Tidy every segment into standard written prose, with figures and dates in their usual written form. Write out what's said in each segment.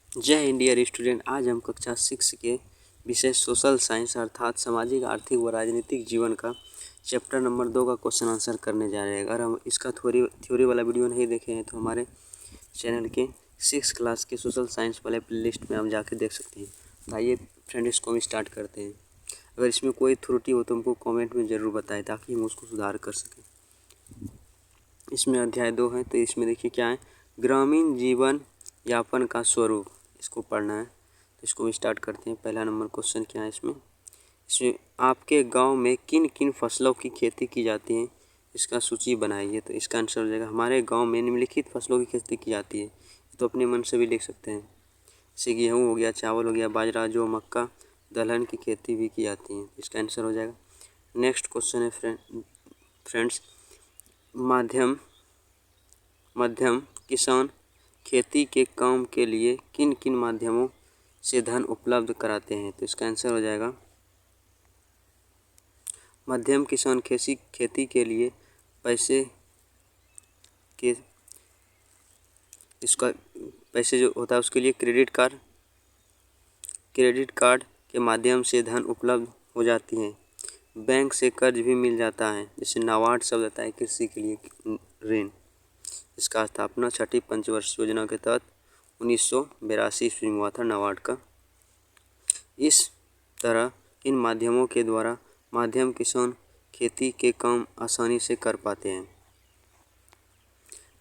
जय Hind dear student. आज हम कक्षा 6 के विषय सोशल साइंस अर्थात सामाजिक, आर्थिक व राजनीतिक जीवन का चैप्टर नंबर 2 का क्वेश्चन आंसर करने जा रहे हैं। अगर हम इसका थ्योरी वाला वीडियो नहीं देखे हैं तो हमारे चैनल के 6 क्लास के सोशल साइंस वाले प्लेलिस्ट में हम जाके देख सकते हैं। तो आइए फ्रेंड, इसको हम स्टार्ट करते हैं। अगर इसमें कोई त्रुटि हो तो हमको कॉमेंट में ज़रूर बताएं ताकि हम उसको सुधार कर सकें। इसमें अध्याय 2 है, तो इसमें देखिए क्या है, ग्रामीण जीवन यापन का स्वरूप, इसको पढ़ना है। तो इसको स्टार्ट करते हैं। पहला नंबर क्वेश्चन क्या है इसमें आपके गांव में किन किन फसलों की खेती की जाती है, इसका सूची बनाइए। तो इसका आंसर हो जाएगा, हमारे गांव में निम्नलिखित फसलों की खेती की जाती है। तो अपने मन से भी लिख सकते हैं, जैसे गेहूँ हो गया, चावल हो गया, बाजरा, जौ, मक्का, दलहन की खेती भी की जाती है। इसका आंसर हो जाएगा। नेक्स्ट क्वेश्चन है फ्रेंड्स, मध्यम किसान खेती के काम के लिए किन किन माध्यमों से धन उपलब्ध कराते हैं। तो इसका आंसर हो जाएगा, मध्यम किसान खेती के लिए पैसे जो होता है उसके लिए क्रेडिट कार्ड के माध्यम से धन उपलब्ध हो जाती है। बैंक से कर्ज भी मिल जाता है, जैसे नाबार्ड शब्द आता है कृषि के लिए ऋण। इसका स्थापना छठी पंचवर्षीय योजना के तहत 1982 ईस्वी में हुआ था, नाबार्ड का। इस तरह इन माध्यमों के द्वारा मध्यम किसान खेती के काम आसानी से कर पाते हैं।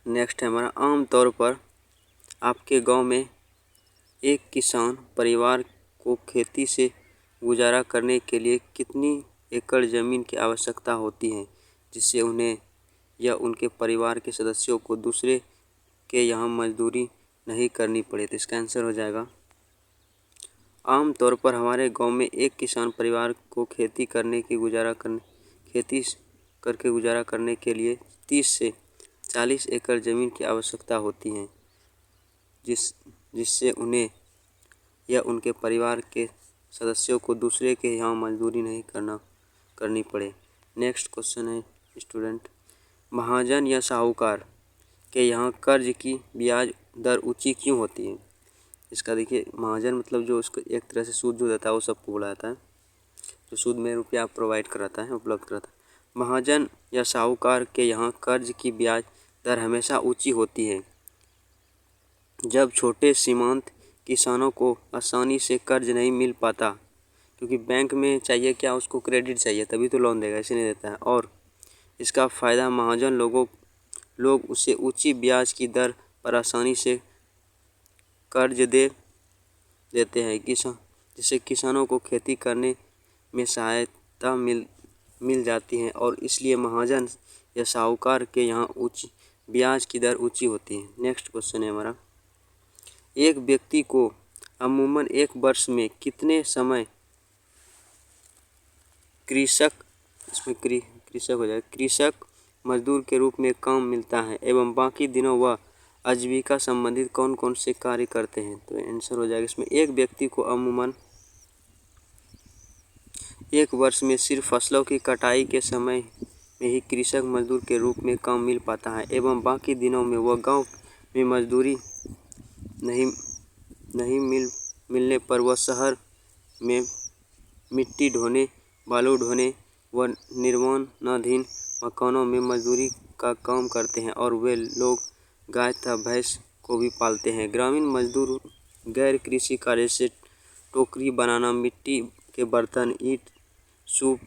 नेक्स्ट है हमारा, आमतौर पर आपके गांव में एक किसान परिवार को खेती से गुजारा करने के लिए कितनी एकड़ ज़मीन की आवश्यकता होती है, जिससे उन्हें या उनके परिवार के सदस्यों को दूसरे के यहाँ मजदूरी नहीं करनी पड़े। तो इसका आंसर हो जाएगा, आमतौर पर हमारे गांव में एक किसान परिवार को खेती करके गुजारा करने के लिए 30 से 40 एकड़ ज़मीन की आवश्यकता होती है, जिससे उन्हें या उनके परिवार के सदस्यों को दूसरे के यहाँ मजदूरी नहीं करनी पड़े। नेक्स्ट क्वेश्चन है स्टूडेंट, महाजन या साहूकार के यहाँ कर्ज की ब्याज दर ऊंची क्यों होती है। इसका देखिए, महाजन मतलब जो उसको एक तरह से सूद जो देता है वो सबको बुलाता जाता है, जो सूद में रुपया प्रोवाइड कराता है, उपलब्ध कराता है। महाजन या साहूकार के यहाँ कर्ज की ब्याज दर हमेशा ऊंची होती है जब छोटे सीमांत किसानों को आसानी से कर्ज नहीं मिल पाता, क्योंकि बैंक में चाहिए क्या, उसको क्रेडिट चाहिए तभी तो लोन देगा, ऐसे नहीं देता है। और इसका फ़ायदा महाजन लोग उसे ऊंची ब्याज की दर पर आसानी से कर्ज देते हैं, जिससे किसानों को खेती करने में सहायता मिल जाती है, और इसलिए महाजन या साहूकार के यहाँ ब्याज की दर ऊंची होती है। नेक्स्ट क्वेश्चन है हमारा, एक व्यक्ति को अमूमन एक वर्ष में कितने समय कृषक मजदूर के रूप में काम मिलता है एवं बाकी दिनों वह आजीविका संबंधित कौन कौन से कार्य करते हैं। तो आंसर हो जाएगा इसमें, एक व्यक्ति को अमूमन एक वर्ष में सिर्फ फसलों की कटाई के समय में ही कृषक मजदूर के रूप में काम मिल पाता है एवं बाकी दिनों में वह गांव में मजदूरी नहीं मिलने पर वह शहर में मिट्टी ढोने, बालू ढोने व निर्माणाधीन मकानों में मजदूरी का काम करते हैं, और वे लोग गाय तथा भैंस को भी पालते हैं। ग्रामीण मजदूर गैर कृषि कार्य से टोकरी बनाना, मिट्टी के बर्तन, ईंट, सूप,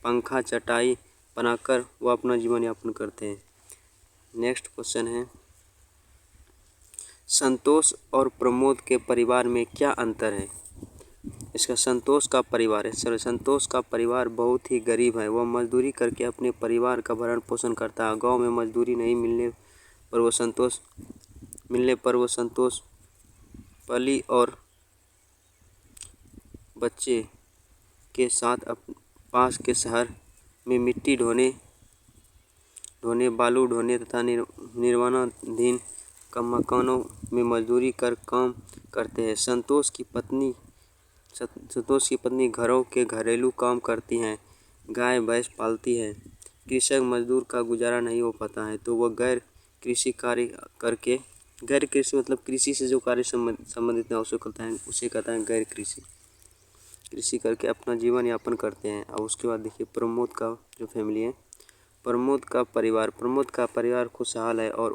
पंखा, चटाई बनाकर वह अपना जीवन यापन करते हैं। नेक्स्ट क्वेश्चन है, संतोष और प्रमोद के परिवार में क्या अंतर है। इसका संतोष का परिवार बहुत ही गरीब है, वह मजदूरी करके अपने परिवार का भरण पोषण करता है। गांव में मजदूरी नहीं मिलने पर वो संतोष पली और बच्चे के साथ पास के शहर में मिट्टी ढोने, बालू ढोने तथा निर्माणाधीन मकानों में मजदूरी कर काम करते हैं। संतोष की पत्नी घरों के घरेलू काम करती हैं, गाय भैंस पालती है। कृषक मजदूर का गुजारा नहीं हो पाता है तो वह गैर कृषि कार्य करके गैर कृषि मतलब कृषि से जो कार्य संबंधित ना उसे कहता है, उसे कहता है गैर कृषि। कृषि करके अपना जीवन यापन करते हैं। और उसके बाद देखिए प्रमोद का जो फैमिली है, प्रमोद का परिवार खुशहाल है और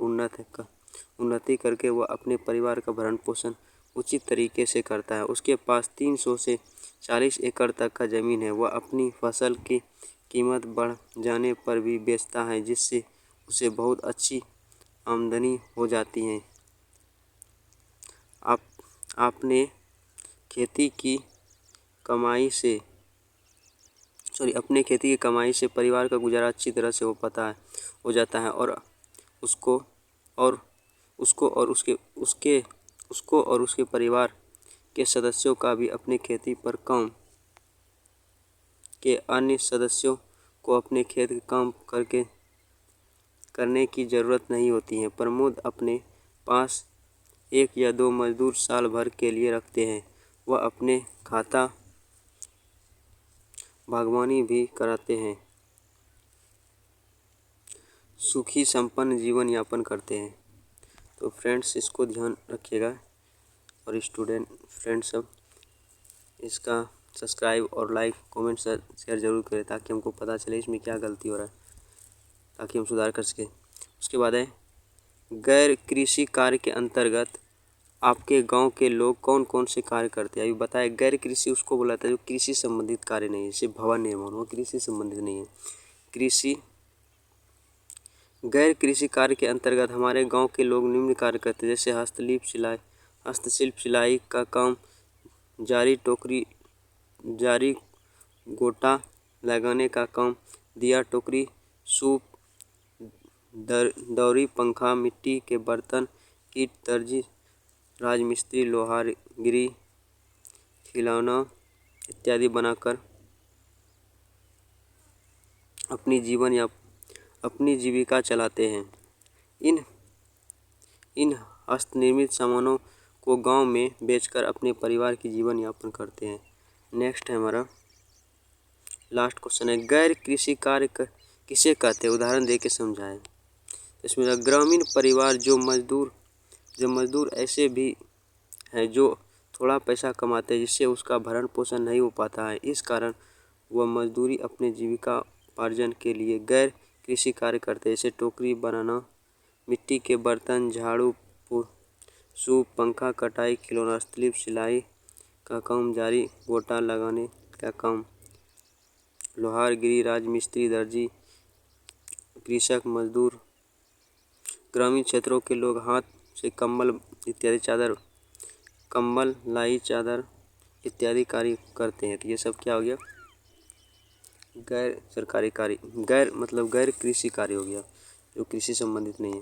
उन्नति करके वह अपने परिवार का भरण पोषण उचित तरीके से करता है। उसके पास 300 से 40 एकड़ तक का ज़मीन है। वह अपनी फसल की कीमत बढ़ जाने पर भी बेचता है, जिससे उसे बहुत अच्छी आमदनी हो जाती है। आपने खेती की कमाई से अपने खेती की कमाई से परिवार का गुजारा अच्छी तरह से हो जाता है। और उसको और उसको और उसके उसके उसको और उसके परिवार के सदस्यों का भी अपने खेती पर काम के अन्य सदस्यों को अपने खेत के काम करने की ज़रूरत नहीं होती है। प्रमोद अपने पास 1 या 2 मजदूर साल भर के लिए रखते हैं। वह अपने खाता बागवानी भी कराते हैं। सुखी संपन्न जीवन यापन करते हैं। तो फ्रेंड्स इसको ध्यान रखिएगा। और स्टूडेंट फ्रेंड्स सब इसका सब्सक्राइब और लाइक कमेंट शेयर ज़रूर करें, ताकि हमको पता चले इसमें क्या गलती हो रहा है, ताकि हम सुधार कर सकें। उसके बाद है गैर कृषि कार्य के अंतर्गत आपके गांव के लोग कौन कौन से कार्य करते हैं। अभी बताया गैर कृषि उसको बोला था जो कृषि संबंधित कार्य नहीं है, जैसे भवन निर्माण, वो कृषि संबंधित नहीं है। गैर कृषि कार्य के अंतर्गत हमारे गांव के लोग निम्न कार्य करते हैं, जैसे हस्तशिल्प सिलाई का काम, जारी गोटा लगाने का काम, दिया टोकरी, सूप, दौरी, पंखा, मिट्टी के बर्तन, ईंट, दर्जी, राजमिस्त्री, लोहारगिरी, खिलौना इत्यादि बनाकर अपनी जीविका चलाते हैं। इन हस्तनिर्मित सामानों को गांव में बेचकर अपने परिवार की जीवन यापन करते हैं। नेक्स्ट है हमारा लास्ट क्वेश्चन है गैर कृषि कार्य किसे कहते हैं, उदाहरण दे के समझाएं। इसमें ग्रामीण परिवार जो मजदूर ऐसे भी हैं जो थोड़ा पैसा कमाते हैं, जिससे उसका भरण पोषण नहीं हो पाता है। इस कारण वह मजदूरी अपने जीविका उपार्जन के लिए गैर कृषि कार्य करते हैं, जैसे टोकरी बनाना, मिट्टी के बर्तन, झाड़ू, सूप, पंखा, कटाई, खिलौना, हस्तशिल्प, सिलाई का काम, जारी गोटा लगाने का काम, लोहारगिरी, राजमिस्त्री, दर्जी, कृषक मजदूर। ग्रामीण क्षेत्रों के लोग हाथ से कंबल, लाई, चादर इत्यादि कार्य करते हैं। तो ये सब क्या हो गया, गैर सरकारी कार्य, गैर कृषि कार्य हो गया, जो कृषि संबंधित नहीं है।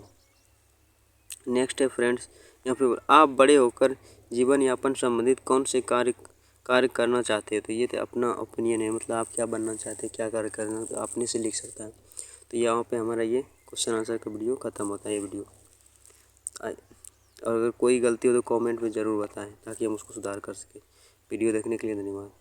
नेक्स्ट है फ्रेंड्स, यहाँ पे आप बड़े होकर जीवन यापन संबंधित कौन से कार्य करना चाहते हैं। तो ये तो अपना ओपिनियन है, मतलब आप क्या बनना चाहते हैं, क्या कार्य करना, तो अपने से लिख सकता है। तो यहाँ पे हमारा ये क्वेश्चन आंसर का वीडियो ख़त्म होता है। ये वीडियो और अगर कोई गलती हो तो कमेंट में ज़रूर बताएं, ताकि हम उसको सुधार कर सकें। वीडियो देखने के लिए धन्यवाद।